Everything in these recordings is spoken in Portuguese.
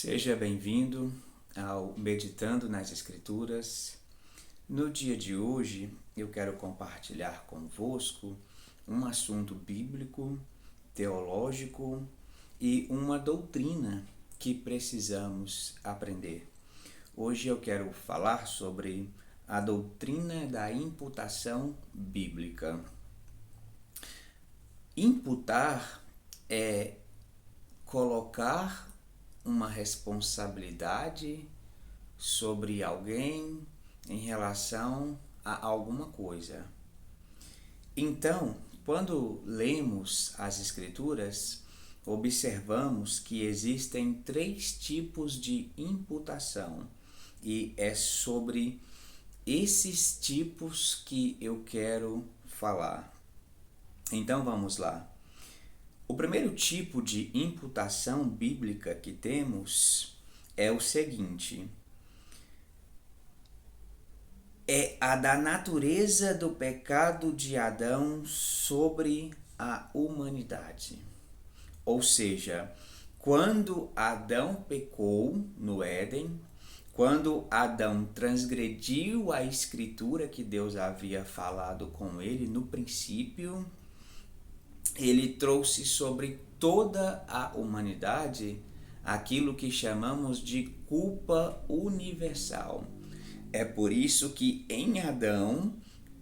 Seja bem-vindo ao Meditando nas Escrituras. No dia de hoje, eu quero compartilhar convosco um assunto bíblico, teológico e uma doutrina que precisamos aprender. Hoje eu quero falar sobre a doutrina da imputação bíblica. Imputar é colocar uma responsabilidade sobre alguém em relação a alguma coisa. Então, quando lemos as Escrituras, observamos que existem 3 tipos de imputação, e é sobre esses tipos que eu quero falar. Então vamos lá. O primeiro tipo de imputação bíblica que temos é o seguinte: é a da natureza do pecado de Adão sobre a humanidade. Ou seja, quando Adão pecou no Éden, quando Adão transgrediu a escritura que Deus havia falado com ele no princípio, ele trouxe sobre toda a humanidade aquilo que chamamos de culpa universal. É por isso que em Adão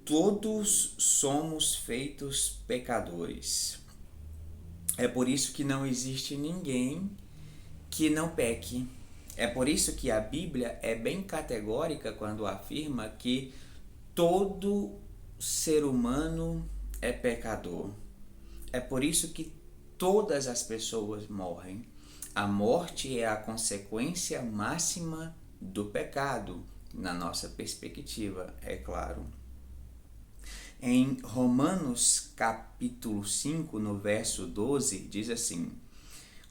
todos somos feitos pecadores. É por isso que não existe ninguém que não peque. É por isso que a Bíblia é bem categórica quando afirma que todo ser humano é pecador. É por isso que todas as pessoas morrem. A morte é a consequência máxima do pecado, na nossa perspectiva, é claro. Em Romanos capítulo 5, no verso 12, diz assim: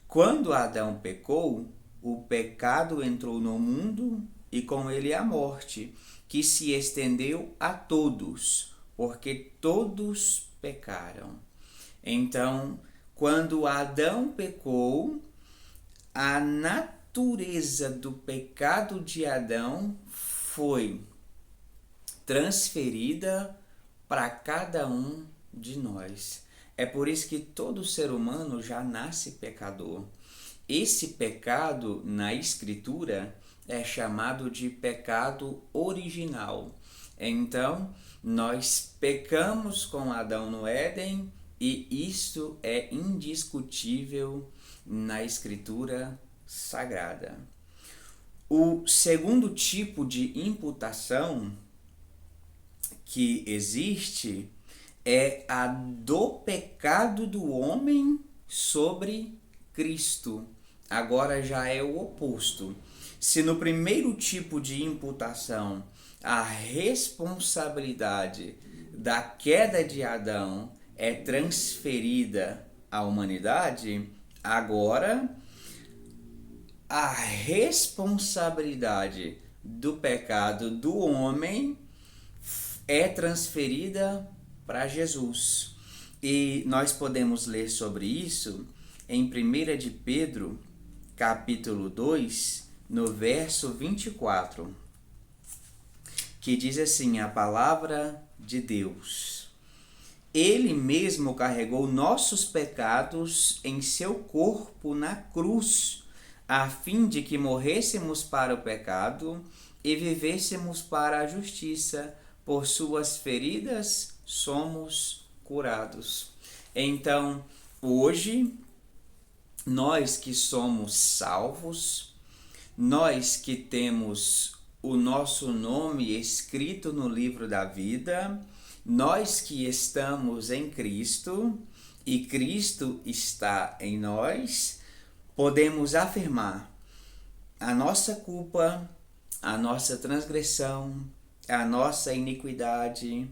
quando Adão pecou, o pecado entrou no mundo e com ele a morte, que se estendeu a todos, porque todos pecaram. Então, quando Adão pecou, a natureza do pecado de Adão foi transferida para cada um de nós. É por isso que todo ser humano já nasce pecador. Esse pecado, na Escritura, é chamado de pecado original. Então, nós pecamos com Adão no Éden, e isso é indiscutível na Escritura Sagrada. O segundo tipo de imputação que existe é a do pecado do homem sobre Cristo. Agora já é o oposto. Se no primeiro tipo de imputação a responsabilidade da queda de Adão é transferida à humanidade, agora a responsabilidade do pecado do homem é transferida para Jesus. E nós podemos ler sobre isso em 1 de Pedro, capítulo 2, no verso 24, que diz assim a palavra de Deus: Ele mesmo carregou nossos pecados em seu corpo na cruz, a fim de que morrêssemos para o pecado e vivêssemos para a justiça. Por suas feridas somos curados. Então, hoje, nós que somos salvos, nós que temos o nosso nome escrito no livro da vida, nós que estamos em Cristo e Cristo está em nós, podemos afirmar a nossa culpa, a nossa transgressão, a nossa iniquidade,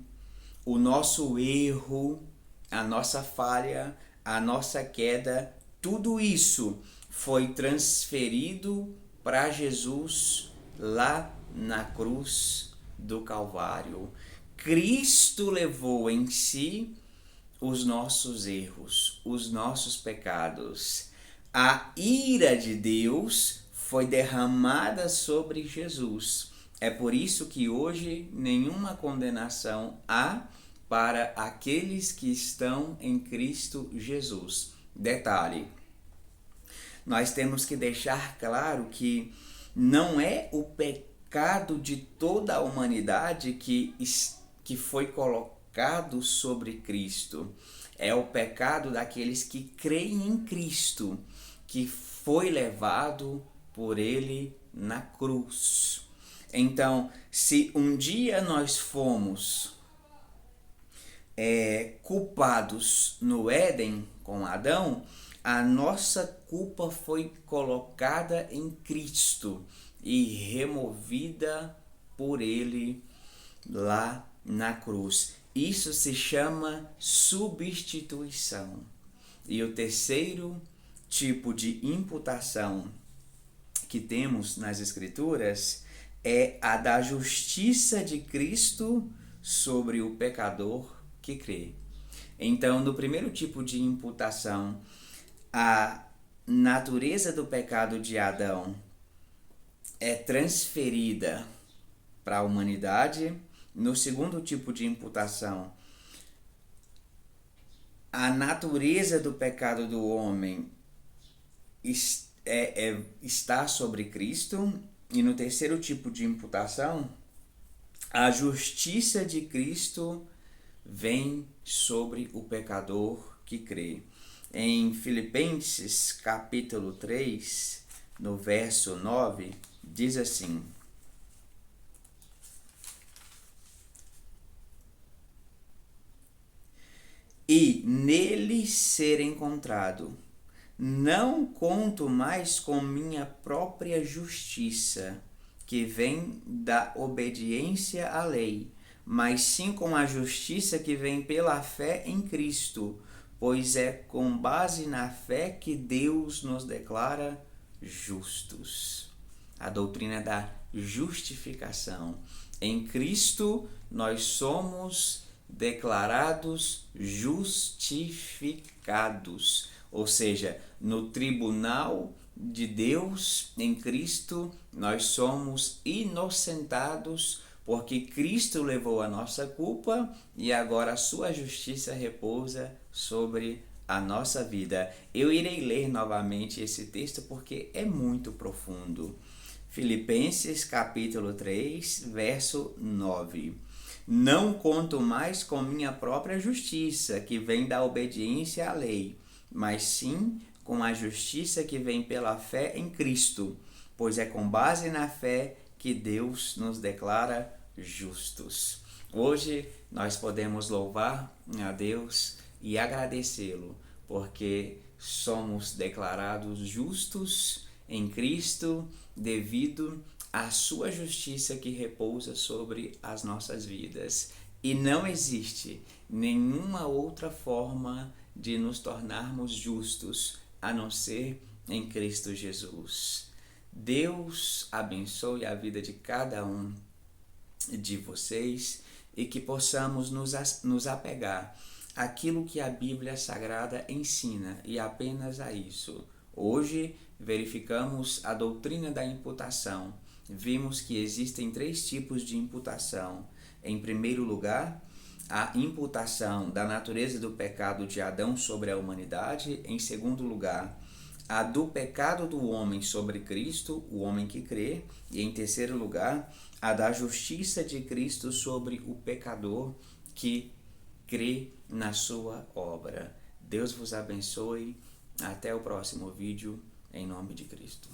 o nosso erro, a nossa falha, a nossa queda, tudo isso foi transferido para Jesus lá na cruz do Calvário. Cristo levou em si os nossos erros, os nossos pecados. A ira de Deus foi derramada sobre Jesus. É por isso que hoje nenhuma condenação há para aqueles que estão em Cristo Jesus. Detalhe, nós temos que deixar claro que não é o pecado de toda a humanidade que foi colocado sobre Cristo. É o pecado daqueles que creem em Cristo, que foi levado por ele na cruz. Então, se um dia nós fomos culpados no Éden com Adão, a nossa culpa foi colocada em Cristo e removida por ele lá na cruz. Isso se chama substituição. E o terceiro tipo de imputação que temos nas Escrituras é a da justiça de Cristo sobre o pecador que crê. Então, no primeiro tipo de imputação, a natureza do pecado de Adão é transferida para a humanidade. No segundo tipo de imputação, a natureza do pecado do homem está sobre Cristo. E no terceiro tipo de imputação, a justiça de Cristo vem sobre o pecador que crê. Em Filipenses capítulo 3, no verso 9, diz assim: e nele ser encontrado, não conto mais com minha própria justiça, que vem da obediência à lei, mas sim com a justiça que vem pela fé em Cristo, pois é com base na fé que Deus nos declara justos. A doutrina da justificação. Em Cristo nós somos declarados justificados, ou seja, no tribunal de Deus, em Cristo, nós somos inocentados, porque Cristo levou a nossa culpa e agora a sua justiça repousa sobre a nossa vida. Eu irei ler novamente esse texto porque é muito profundo. Filipenses capítulo 3, verso 9. Não conto mais com minha própria justiça, que vem da obediência à lei, mas sim com a justiça que vem pela fé em Cristo, pois é com base na fé que Deus nos declara justos. Hoje nós podemos louvar a Deus e agradecê-lo, porque somos declarados justos em Cristo devido à sua justiça que repousa sobre as nossas vidas. E não existe nenhuma outra forma de nos tornarmos justos a não ser em Cristo Jesus. Deus abençoe a vida de cada um de vocês e que possamos nos apegar àquilo que a Bíblia Sagrada ensina e apenas a isso. Hoje verificamos a doutrina da imputação. Vimos que existem 3 tipos de imputação. Em primeiro lugar, a imputação da natureza do pecado de Adão sobre a humanidade. Em segundo lugar, a do pecado do homem sobre Cristo, o homem que crê. E em terceiro lugar, a da justiça de Cristo sobre o pecador que crê na sua obra. Deus vos abençoe. Até o próximo vídeo, em nome de Cristo.